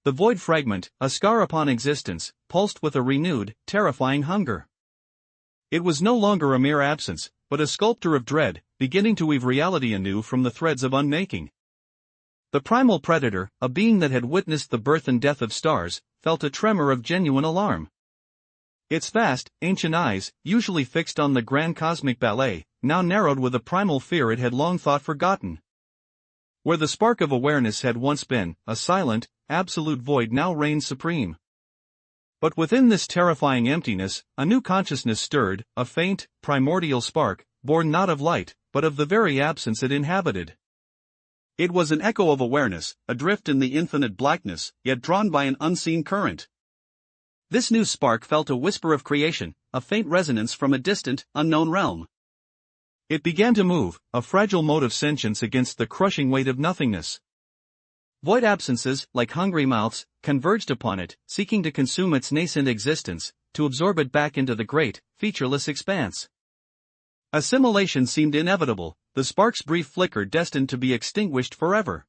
The void fragment, a scar upon existence, pulsed with a renewed, terrifying hunger. It was no longer a mere absence, but a sculptor of dread, beginning to weave reality anew from the threads of unmaking. The primal predator, a being that had witnessed the birth and death of stars, felt a tremor of genuine alarm. Its vast, ancient eyes, usually fixed on the grand cosmic ballet, now narrowed with a primal fear it had long thought forgotten. Where the spark of awareness had once been, a silent, absolute void now reigned supreme. But within this terrifying emptiness, a new consciousness stirred, a faint, primordial spark, born not of light, but of the very absence it inhabited. It was an echo of awareness, adrift in the infinite blackness, yet drawn by an unseen current. This new spark felt a whisper of creation, a faint resonance from a distant, unknown realm. It began to move, a fragile mote of sentience against the crushing weight of nothingness. Void absences, like hungry mouths, converged upon it, seeking to consume its nascent existence, to absorb it back into the great, featureless expanse. Assimilation seemed inevitable, the spark's brief flicker destined to be extinguished forever.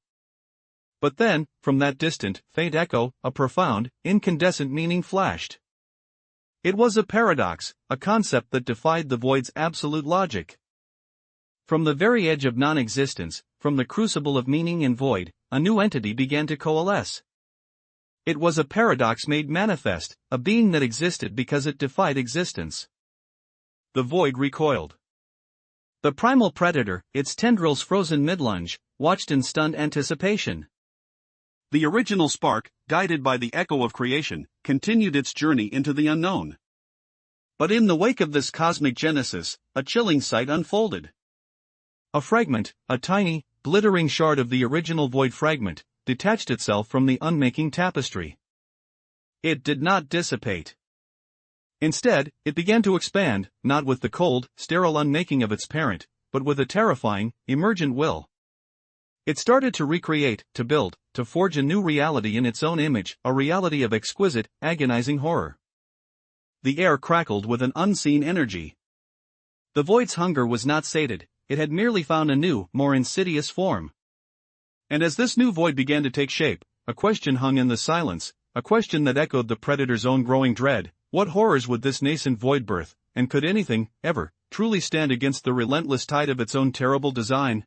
But then, from that distant, faint echo, a profound, incandescent meaning flashed. It was a paradox, a concept that defied the void's absolute logic. From the very edge of non-existence, from the crucible of meaning and void, a new entity began to coalesce. It was a paradox made manifest, a being that existed because it defied existence. The void recoiled. The primal predator, its tendrils frozen mid-lunge, watched in stunned anticipation. The original spark, guided by the echo of creation, continued its journey into the unknown. But in the wake of this cosmic genesis, a chilling sight unfolded. A fragment, a tiny, glittering shard of the original void fragment, detached itself from the unmaking tapestry. It did not dissipate. Instead, it began to expand, not with the cold, sterile unmaking of its parent, but with a terrifying, emergent will. It started to recreate, to build, to forge a new reality in its own image, a reality of exquisite, agonizing horror. The air crackled with an unseen energy. The void's hunger was not sated, it had merely found a new, more insidious form. And as this new void began to take shape, a question hung in the silence, a question that echoed the predator's own growing dread: what horrors would this nascent void birth, and could anything, ever, truly stand against the relentless tide of its own terrible design?